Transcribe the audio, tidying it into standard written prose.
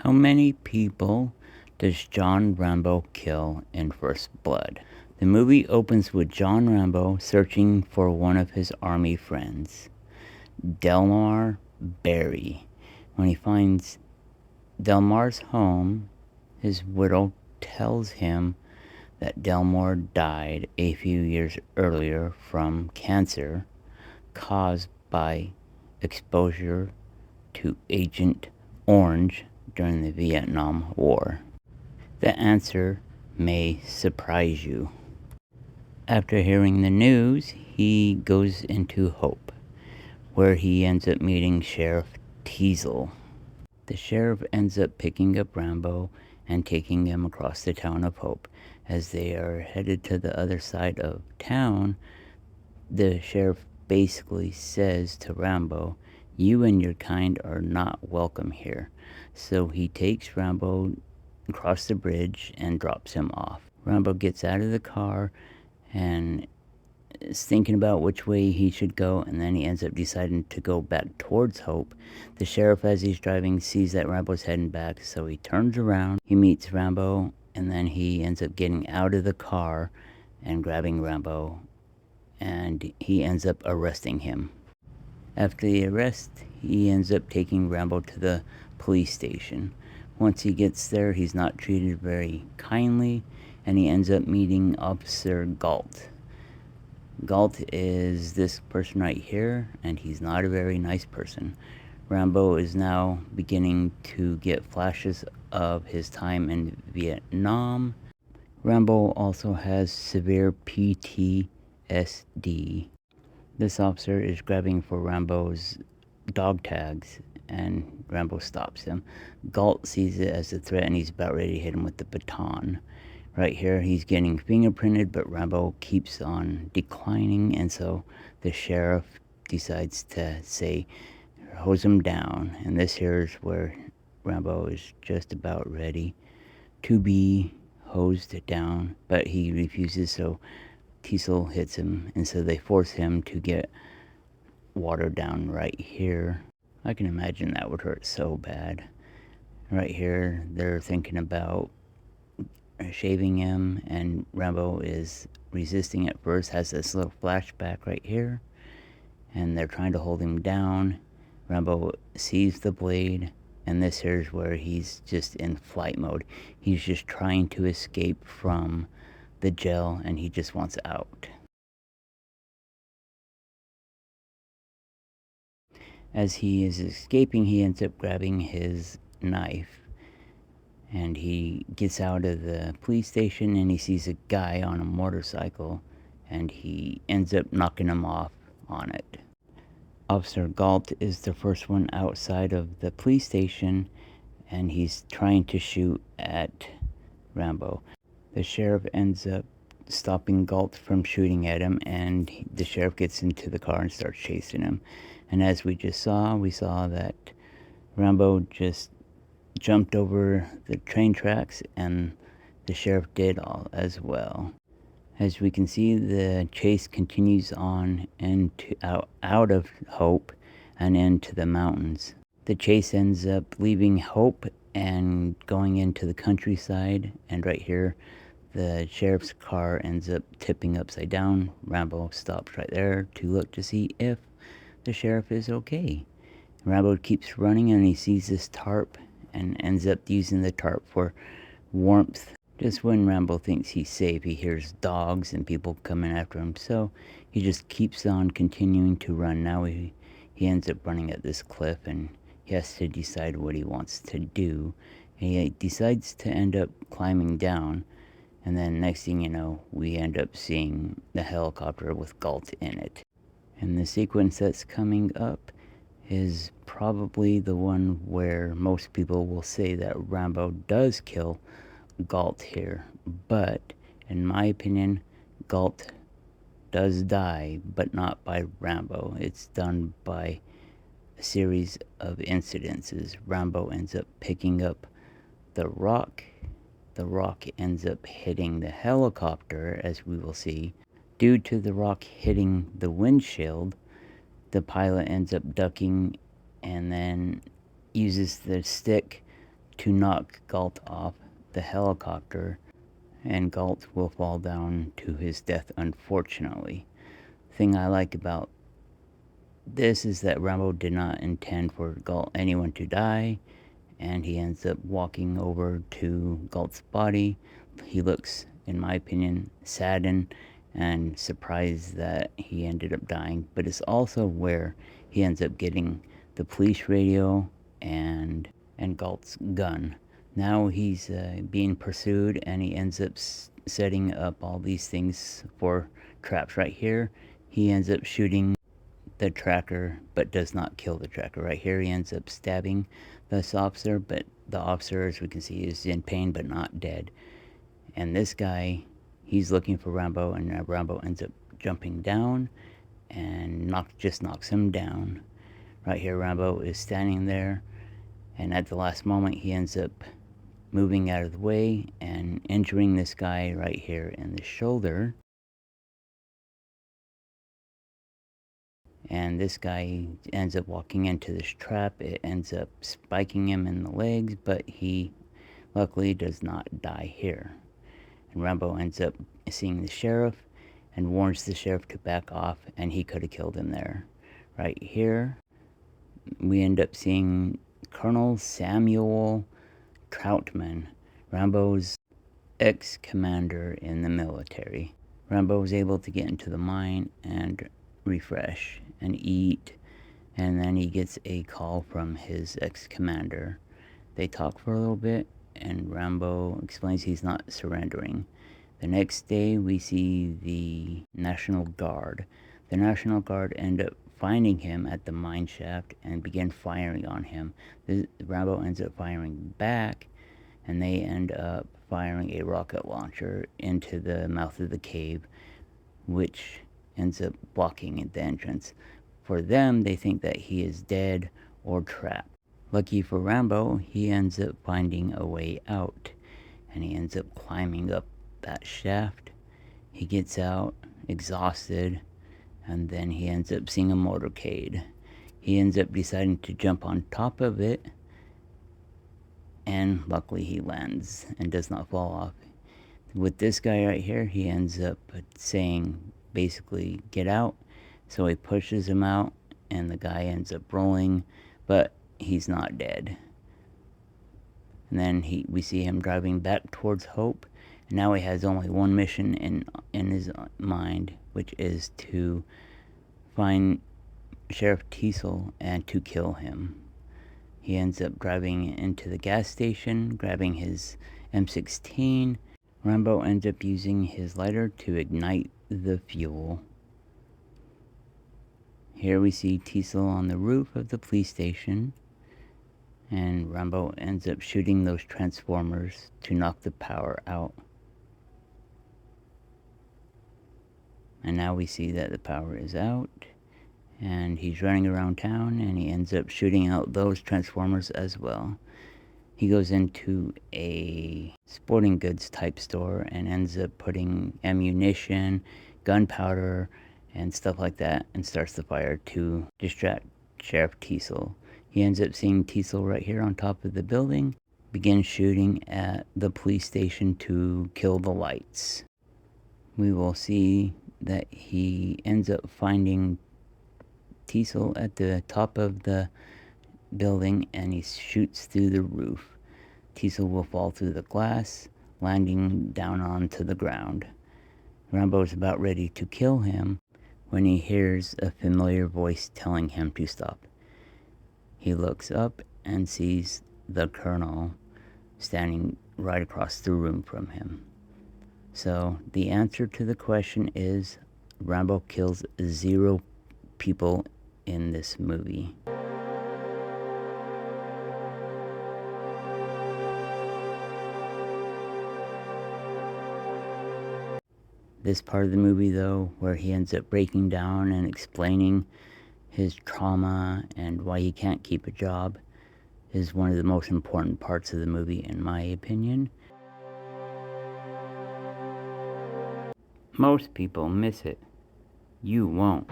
How many people does John Rambo kill in First Blood? The movie opens with John Rambo searching for one of his army friends, Delmar Berry. When he finds Delmar's home, his widow tells him that Delmar died a few years earlier from cancer caused by exposure to Agent Orange during the Vietnam War. The answer may surprise you. After hearing the news, he goes into Hope, where he ends up meeting Sheriff Teasle. The sheriff ends up picking up Rambo and taking him across the town of Hope. As they are headed to the other side of town, the sheriff basically says to Rambo, "You and your kind are not welcome here." So he takes Rambo across the bridge and drops him off. Rambo gets out of the car and is thinking about which way he should go, and then he ends up deciding to go back towards Hope. The sheriff, as he's driving, sees that Rambo's heading back, so he turns around, he meets Rambo, and then he ends up getting out of the car and grabbing Rambo, and he ends up arresting him. After the arrest, he ends up taking Rambo to the police station. Once he gets there, he's not treated very kindly, and he ends up meeting Officer Galt. Galt is this person right here, and he's not a very nice person. Rambo is now beginning to get flashes of his time in Vietnam. Rambo also has severe PTSD. This officer is grabbing for Rambo's dog tags, and Rambo stops him. Galt sees it as a threat, and he's about ready to hit him with the baton. Right here, he's getting fingerprinted, but Rambo keeps on declining, and so the sheriff decides to say, hose him down. And this here is where Rambo is just about ready to be hosed down, but he refuses, so Teasle hits him, and so they force him to get watered down right here. I can imagine that would hurt so bad. Right here, they're thinking about shaving him, and Rambo is resisting at first, has this little flashback right here, and they're trying to hold him down. Rambo sees the blade, and this here's where he's just in flight mode. He's just trying to escape from the jail, and he just wants out. As he is escaping, he ends up grabbing his knife, and he gets out of the police station, and he sees a guy on a motorcycle, and he ends up knocking him off on it. Officer Galt is the first one outside of the police station, and he's trying to shoot at Rambo. The sheriff ends up stopping Galt from shooting at him, and the sheriff gets into the car and starts chasing him. And as we saw that Rambo just jumped over the train tracks, and the sheriff did all as well. As we can see, the chase continues on into out of Hope and into the mountains. The chase ends up leaving Hope and going into the countryside, and right here the sheriff's car ends up tipping upside down. Rambo stops right there to look to see if the sheriff is okay. Rambo keeps running, and he sees this tarp and ends up using the tarp for warmth. Just when Rambo thinks he's safe, he hears dogs and people coming after him, so he just keeps on continuing to run. Now he ends up running at this cliff, and he has to decide what he wants to do. He decides to end up climbing down, and then next thing you know, we end up seeing the helicopter with Galt in it. And the sequence that's coming up is probably the one where most people will say that Rambo does kill Galt here, but in my opinion, Galt does die, but not by Rambo. It's done by a series of incidences. Rambo ends up picking up the rock. The rock ends up hitting the helicopter, as we will see. Due to the rock hitting the windshield, the pilot ends up ducking and then uses the stick to knock Galt off the helicopter, and Galt will fall down to his death, unfortunately. The thing I like about this is that Rambo did not intend for anyone to die, and he ends up walking over to Galt's body. He looks, in my opinion, saddened and surprised that he ended up dying, but it's also where he ends up getting the police radio and Galt's gun. Now he's being pursued, and he ends up setting up all these things for traps. Right here, he ends up shooting the tracker, but does not kill the tracker. Right here, he ends up stabbing this officer, but the officer, as we can see, is in pain but not dead. And this guy, he's looking for Rambo, and Rambo ends up jumping down and just knocks him down. Right here, Rambo is standing there, and at the last moment, he ends up moving out of the way and injuring this guy right here in the shoulder. And this guy ends up walking into this trap. It ends up spiking him in the legs, but he luckily does not die here. And Rambo ends up seeing the sheriff and warns the sheriff to back off, and he could have killed him there. Right here, we end up seeing Colonel Samuel Troutman, Rambo's ex-commander in the military. Rambo was able to get into the mine and refresh and eat, and then he gets a call from his ex-commander. They talk for a little bit, and Rambo explains he's not surrendering. The next day, we see the National Guard. The National Guard end up finding him at the mine shaft and begin firing on him. Rambo ends up firing back, and they end up firing a rocket launcher into the mouth of the cave, which ends up blocking the entrance. For them, they think that he is dead or trapped. Lucky for Rambo, he ends up finding a way out, and he ends up climbing up that shaft. He gets out exhausted, and then he ends up seeing a motorcade. He ends up deciding to jump on top of it, and luckily he lands and does not fall off. With this guy right here, he ends up saying, basically, get out. So he pushes him out, and the guy ends up rolling, but he's not dead. And then we see him driving back towards Hope. And now he has only one mission in his mind, which is to find Sheriff Teasle and to kill him. He ends up driving into the gas station, grabbing his M16. Rambo ends up using his lighter to ignite the fuel. Here we see Teasle on the roof of the police station, and Rambo ends up shooting those transformers to knock the power out. And now we see that the power is out, and he's running around town, and he ends up shooting out those transformers as well. He goes into a sporting goods type store and ends up putting ammunition, gunpowder, and stuff like that, and starts the fire to distract Sheriff Teasle. He ends up seeing Teasle right here on top of the building, begins shooting at the police station to kill the lights. We will see that he ends up finding Teasle at the top of the building, and he shoots through the roof. Teasle will fall through the glass, landing down onto the ground. Rambo is about ready to kill him when he hears a familiar voice telling him to stop. He looks up and sees the colonel standing right across the room from him. So the answer to the question is Rambo kills 0 people in this movie. This part of the movie, though, where he ends up breaking down and explaining his trauma and why he can't keep a job, is one of the most important parts of the movie, in my opinion. Most people miss it. You won't.